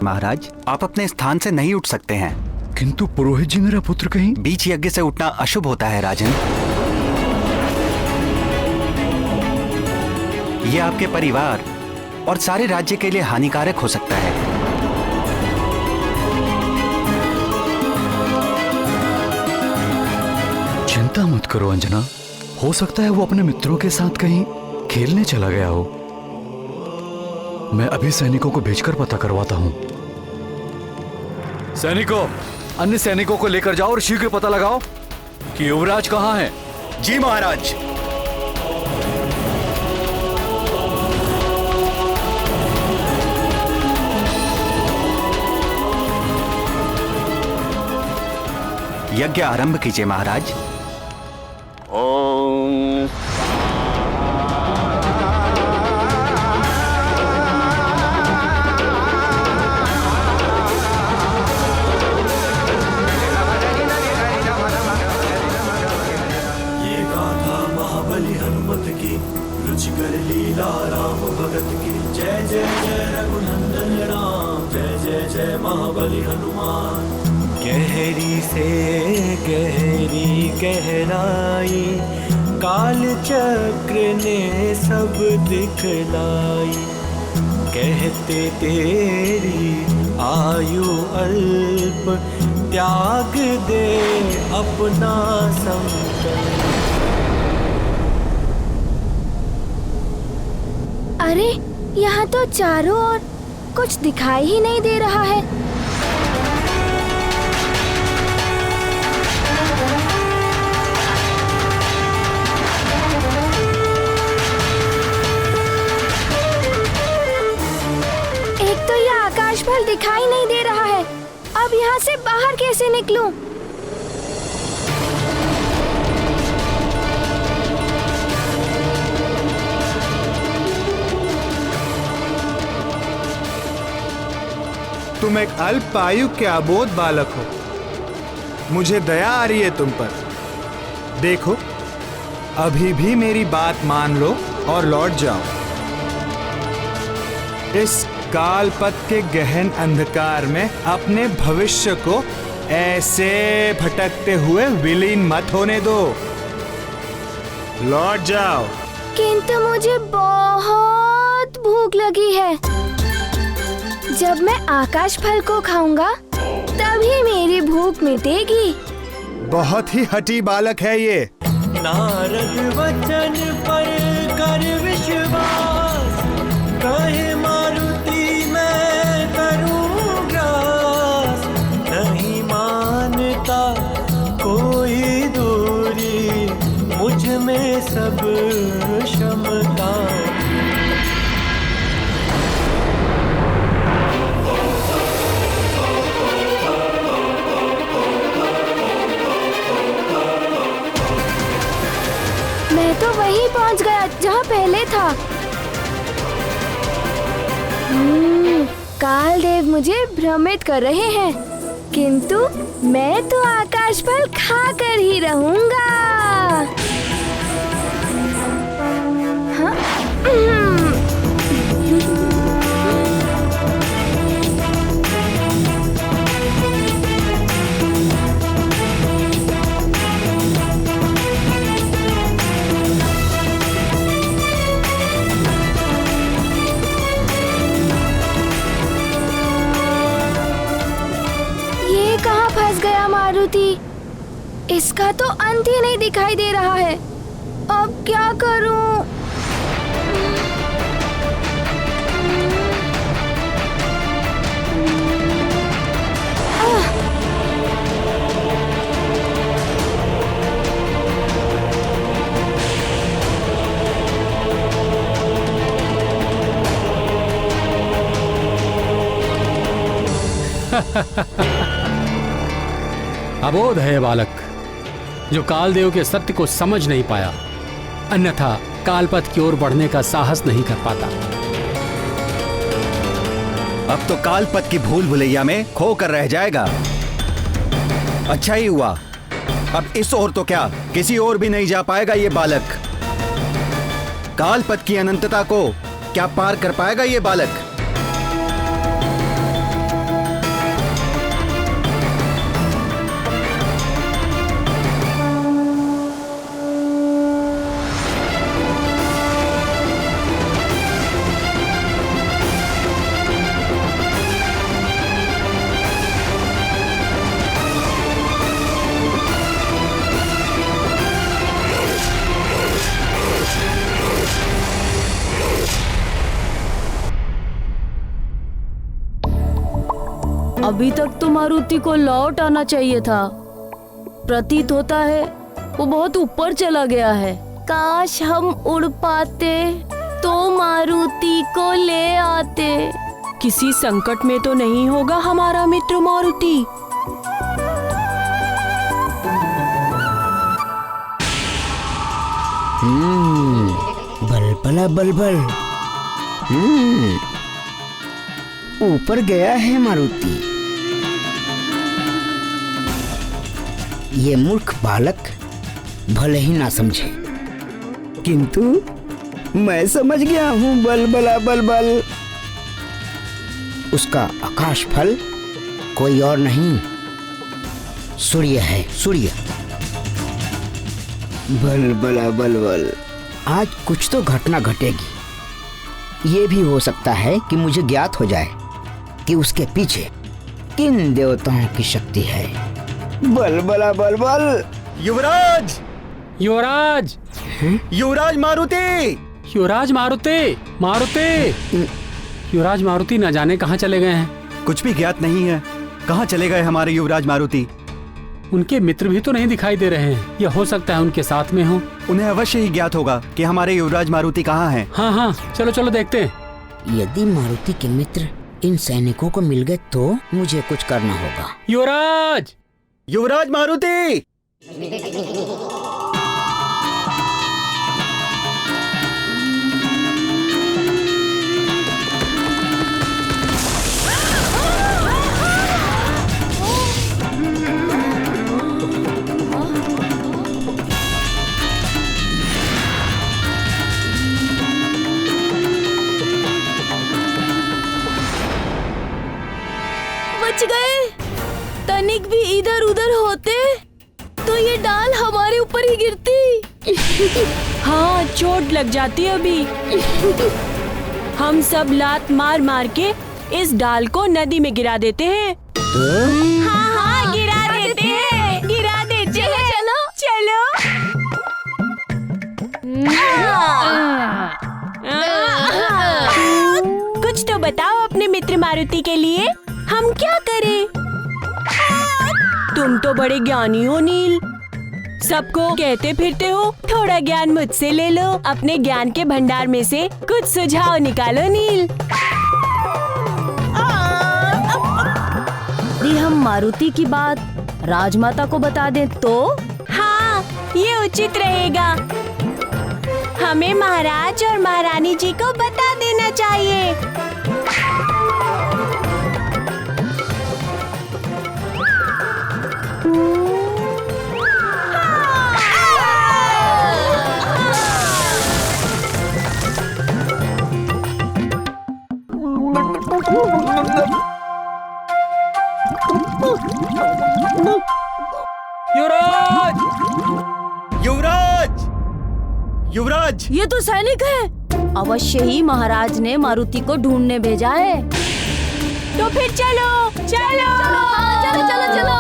महाराज, आप अपने स्थान से नहीं उठ सकते हैं। किंतु पुरोहित जी, मेरा पुत्र कहीं। बीच यज्ञ से उठना अशुभ होता है राजन। ये आपके परिवार और सारे राज्य के लिए हानिकारक हो सकता है। चिंता मत करो अंजना, हो सकता है वो अपने मित्रों के साथ कहीं खेलने चला गया हो। मैं अभी सैनिकों को भेजकर पता करवाता हूं। सैनिकों, अन्य सैनिकों को लेकर जाओ और शीघ्र पता लगाओ कि युवराज कहां है। जी महाराज। यज्ञ आरंभ कीजिए महाराज। ओम ये गाथा महाबली हनुमत की, रुचिकर लीला राम भगत की। जय जय जय रघुनंदन राम, जय जय जय महाबली हनुमान। गहरी से गहरी गहराई, काल चक्र ने सब दिखलाई। कहते तेरी आयु अल्प, त्याग दे अपना संकल्प। अरे, यहाँ तो चारों ओर कुछ दिखाई ही नहीं दे रहा है। एक तो यह आकाश फल दिखाई नहीं दे रहा है। अब यहाँ से बाहर कैसे निकलूं? तुम एक अल्प आयु के अबोध बालक हो। मुझे दया आ रही है तुम पर। देखो, अभी भी मेरी बात मान लो और लौट जाओ। इस कालपथ के गहन अंधकार में अपने भविष्य को ऐसे भटकते हुए विलीन मत होने दो। लौट जाओ। किंतु मुझे बहुत भूख लगी है। जब मैं आकाश फल को खाऊंगा तभी मेरी भूख मिटेगी। बहुत ही हठी बालक है ये। नारद वचन पर कर विश्वास, कहे मारुति मैं करूं ग्रास। नहीं मानता कोई दूरी, मुझ में सब क्षमता। मैं तो वहीं पहुंच गया जहां पहले था। कालदेव मुझे भ्रमित कर रहे हैं, किंतु मैं तो आकाश फल खाकर ही रहूंगा। हाँ? फंस गया मारुति। इसका तो अंत ही नहीं दिखाई दे रहा है। अब क्या करूं? अबोध है बालक, जो कालदेव के सत्य को समझ नहीं पाया, अन्यथा कालपथ की ओर बढ़ने का साहस नहीं कर पाता। अब तो कालपथ की भूल भुलैया में खो कर रह जाएगा। अच्छा ही हुआ, अब इस ओर तो क्या किसी और भी नहीं जा पाएगा ये बालक। कालपथ की अनंतता को क्या पार कर पाएगा ये बालक। अभी तक तो मारुति को लौट आना चाहिए था। प्रतीत होता है वो बहुत ऊपर चला गया है। काश हम उड़ पाते तो मारुति को ले आते। किसी संकट में तो नहीं होगा हमारा मित्र मारुति? बलबला बलबल। ऊपर गया है मारुति। ये मूर्ख बालक भले ही ना समझे, किंतु मैं समझ गया हूँ। बलबला बलबल, उसका आकाश फल कोई और नहीं, सूर्य है, सूर्य। बलबला बलबल, आज कुछ तो घटना घटेगी। ये भी हो सकता है कि मुझे ज्ञात हो जाए कि उसके पीछे किन देवताओं की शक्ति है। बलबला बलबल। युवराज, युवराज, युवराज मारुति, युवराज मारुति, मारुति, युवराज मारुति न जाने कहाँ चले गए हैं। कुछ भी ज्ञात नहीं है। कहाँ चले गए हमारे युवराज मारुति? उनके मित्र भी तो नहीं दिखाई दे रहे हैं। यह हो सकता है उनके साथ में हो। उन्हें अवश्य ही ज्ञात होगा कि हमारे युवराज मारुति कहाँ हैं। हाँ हाँ, चलो चलो देखते हैं। यदि मारुति के मित्र इन सैनिकों को मिल गए तो मुझे कुछ करना होगा। युवराज, युवराज मारुति। बच गए। तनिक भी इधर उधर होते तो ये डाल हमारे ऊपर ही गिरती। हाँ, चोट लग जाती अभी। हम सब लात मार मार के इस डाल को नदी में गिरा देते हैं। हाँ हाँ, गिरा देते हैं, गिरा देते हैं। चलो चलो। कुछ तो बताओ अपने मित्र मारुति के लिए, हम क्या करें? तुम तो बड़े ज्ञानी हो नील, सबको कहते फिरते हो। थोड़ा ज्ञान मुझसे ले लो। अपने ज्ञान के भंडार में से कुछ सुझाव निकालो नील। यदि हम मारुति की बात राजमाता को बता दें तो? हाँ, ये उचित रहेगा। हमें महाराज और महारानी जी को बता देना चाहिए। युवराज, युवराज, युवराज। ये तो सैनिक है। अवश्य ही महाराज ने मारुति को ढूंढने भेजा है। तो फिर चलो चलो चलो चलो चलो।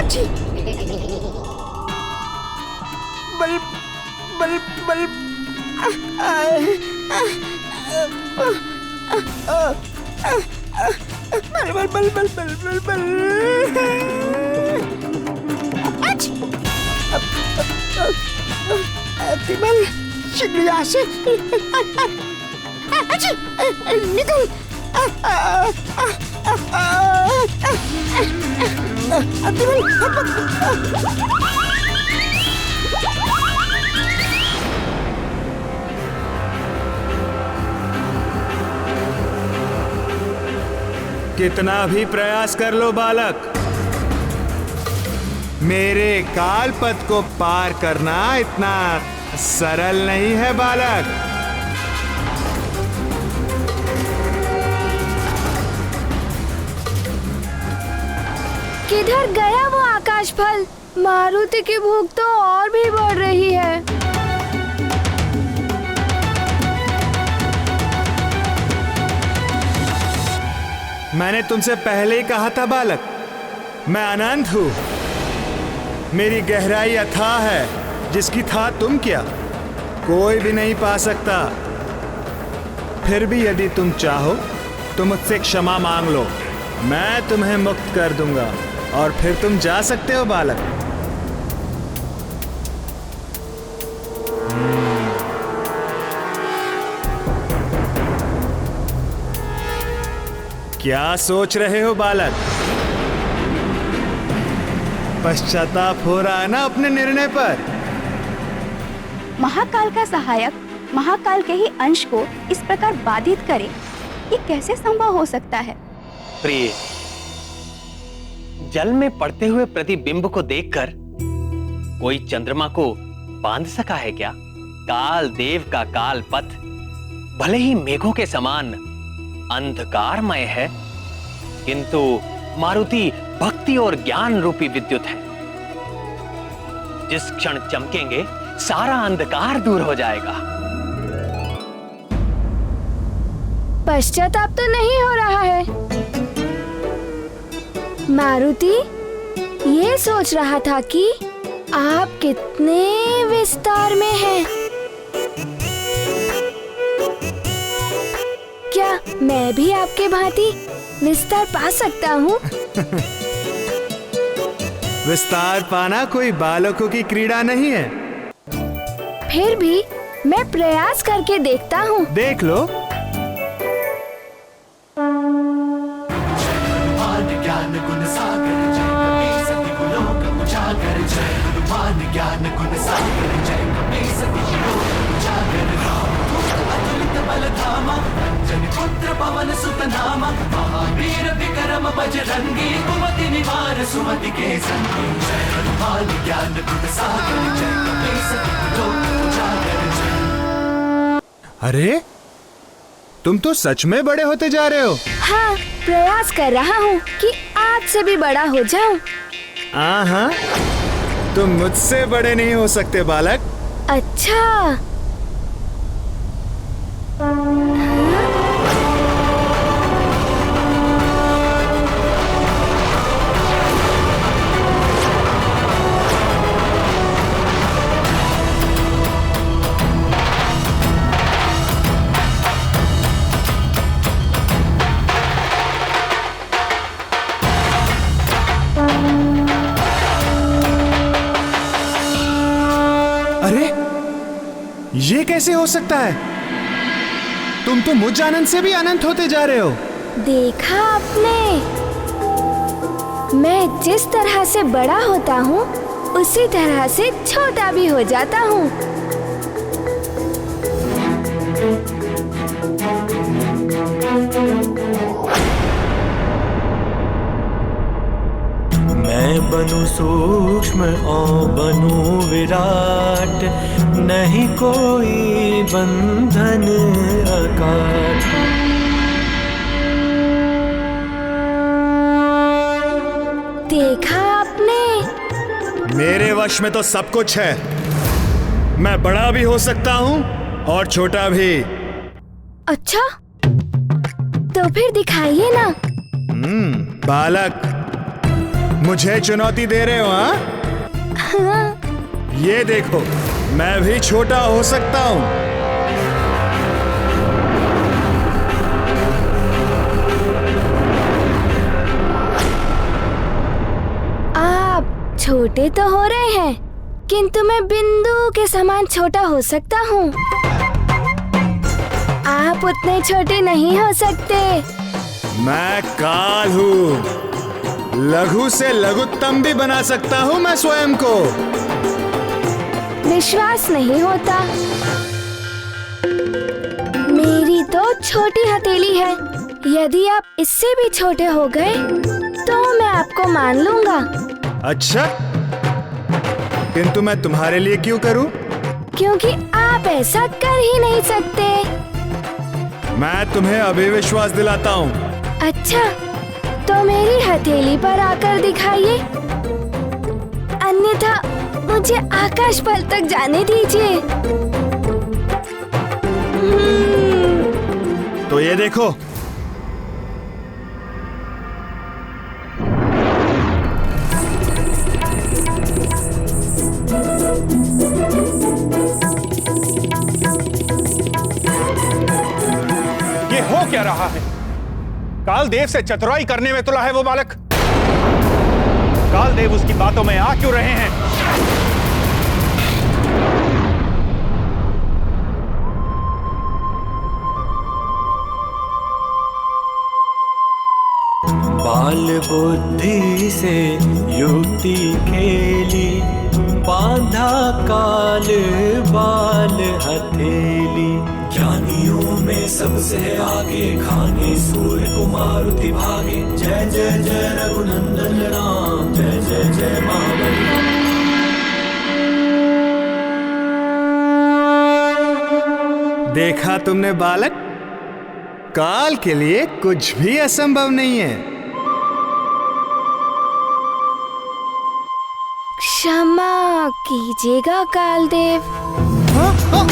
अच्छी। बल बल बल बल बल बल बल बल बल। तिमल, शीघ्र यहाँ से निकल। कितना भी प्रयास कर लो बालक, मेरे कालपथ को पार करना इतना सरल नहीं है बालक। किधर गया वो आकाश फल? मारुति की भूख तो और भी बढ़ रही है। मैंने तुमसे पहले ही कहा था बालक, मैं अनंत हूं। मेरी गहराई अथाह है, जिसकी था तुम क्या। कोई भी नहीं पा सकता। फिर भी यदि तुम चाहो तो मुझसे क्षमा मांग लो, मैं तुम्हें मुक्त कर दूंगा और फिर तुम जा सकते हो बालक। क्या सोच रहे हो बालक? पश्चाताप हो रहा है ना अपने निर्णय पर? महाकाल का सहायक महाकाल के ही अंश को इस प्रकार बाधित करे, ये कैसे संभव हो सकता है? प्रिय, जल में पड़ते हुए प्रतिबिंब को देखकर कोई चंद्रमा को बांध सका है क्या? काल देव का काल पथ भले ही मेघों के समान अंधकारमय है, किंतु मारुति भक्ति और ज्ञान रूपी विद्युत है। जिस क्षण चमकेंगे सारा अंधकार दूर हो जाएगा। पश्चाताप तो नहीं हो रहा है। मारुति ये सोच रहा था कि आप कितने विस्तार में हैं। क्या मैं भी आपके भांति विस्तार पा सकता हूँ? विस्तार पाना कोई बालकों की क्रीड़ा नहीं है। फिर भी मैं प्रयास करके देखता हूँ। देख लो। अरे तुम तो सच में बड़े होते जा रहे हो। हाँ, प्रयास कर रहा हूँ कि आपसे भी बड़ा हो जाऊं। हाँ, तुम मुझसे बड़े नहीं हो सकते बालक। अच्छा। अरे ये कैसे हो सकता है? तुम तो मुझ अनंत से भी अनंत होते जा रहे हो। देखा आपने? मैं जिस तरह से बड़ा होता हूँ उसी तरह से छोटा भी हो जाता हूँ। मैं बनूं सूक्ष्म और बनूं विराट, नहीं कोई बंधन अकाट। देखा आपने? मेरे वश में तो सब कुछ है। मैं बड़ा भी हो सकता हूँ और छोटा भी। अच्छा, तो फिर दिखाइए ना। बालक, मुझे चुनौती दे रहे हो? हाँ। ये देखो, मैं भी छोटा हो सकता हूँ। आप छोटे तो हो रहे हैं, किंतु मैं बिंदु के समान छोटा हो सकता हूँ। आप उतने छोटे नहीं हो सकते। मैं काल हूँ। लघु से लघुत्तम भी बना सकता हूँ मैं स्वयं को। विश्वास नहीं होता। मेरी तो छोटी हथेली है। यदि आप इससे भी छोटे हो गए तो मैं आपको मान लूंगा। अच्छा, किंतु मैं तुम्हारे लिए क्यों करूं? क्योंकि आप ऐसा कर ही नहीं सकते। मैं तुम्हें अभी विश्वास दिलाता हूँ। अच्छा, तो मेरी हथेली पर आकर दिखाइए, अन्यथा मुझे आकाश पल तक जाने दीजिए। तो ये देखो। रहा है। कालदेव से चतुराई करने में तुला है वो बालक। कालदेव उसकी बातों में आ क्यों रहे हैं? बाल बुद्धि से युक्ति खेली, बांधा काल बाल हथेली। ज्ञानियों में सबसे आगे, खाने सूर्य को मारुति भागे। जय जय जय रघुनंदन राम, जय जय जय महाबली। देखा तुमने बालक, काल के लिए कुछ भी असंभव नहीं है। क्षमा कीजिएगा कालदेव। हाँ, हाँ,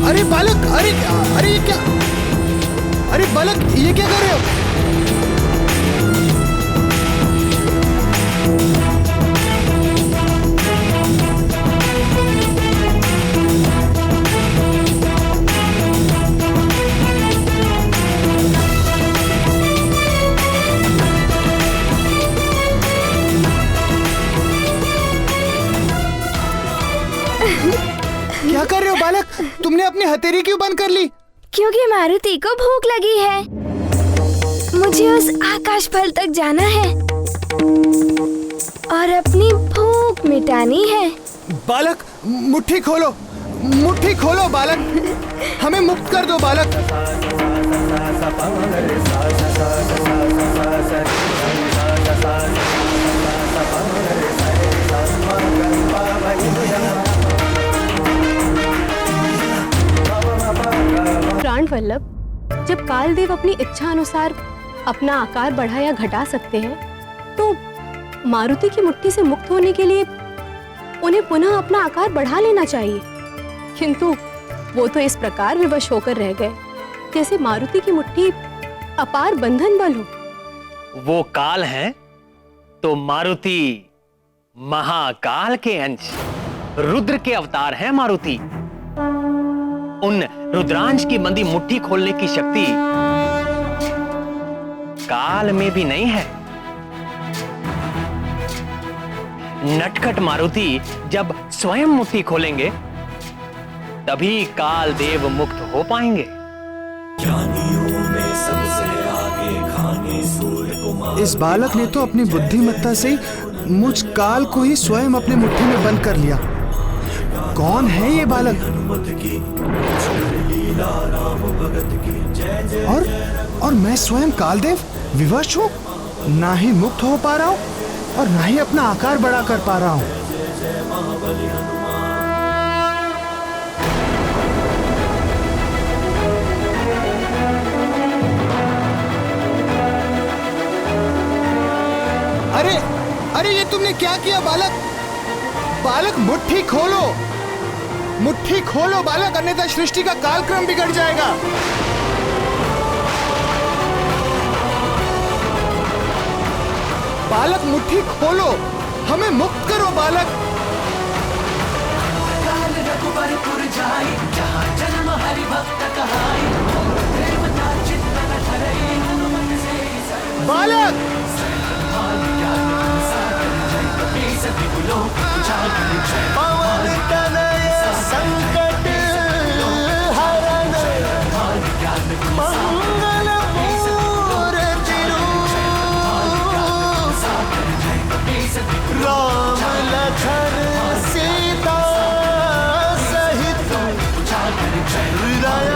अरे बालक, अरे अरे ये क्या? अरे बालक, ये क्या कर रहे हो? क्या कर रहे हो बालक? तुमने अपनी हथेली क्यों बंद कर ली? क्योंकि मारुति को भूख लगी है। मुझे उस आकाश फल तक जाना है और अपनी भूख मिटानी है। बालक, मुट्ठी खोलो, मुट्ठी खोलो बालक, हमें मुक्त कर दो बालक। प्राण वल्लभ, जब कालदेव अपनी इच्छा अनुसार अपना आकार बढ़ा या घटा सकते हैं, तो मारुति की मुट्ठी से मुक्त होने के लिए उन्हें पुनः अपना आकार बढ़ा लेना चाहिए। किंतु वो तो इस प्रकार विवश होकर रह गए जैसे मारुति की मुट्ठी अपार बंधन बल हो। वो काल है तो मारुति महाकाल के अंश, रुद्र के अवतार है मारुति। उन रुद्रांश की बंदी मुट्ठी खोलने की शक्ति काल में भी नहीं है। नटखट मारुति जब स्वयं मुट्ठी खोलेंगे तभी काल देव मुक्त हो पाएंगे। ज्ञानियों में सबसे आगे, खाने सूर्य को। इस बालक ने तो अपनी बुद्धिमत्ता से मुझ काल को ही स्वयं अपने मुट्ठी में बंद कर लिया। कौन है ये बालक? और मैं स्वयं कालदेव विवश हूँ, ना ही मुक्त हो पा रहा हूँ और ना ही अपना आकार बड़ा कर पा रहा हूँ। अरे अरे, ये तुमने क्या किया बालक? बालक, मुट्ठी खोलो, मुट्ठी खोलो बालक, अन्यथा सृष्टि का कालक्रम बिगड़ जाएगा। बालक, मुट्ठी खोलो, हमें मुक्त करो बालक। बालक, पवन तनय संकट हरण, मंगल मूर्ति रूप, राम लखन सीता सहित हृदय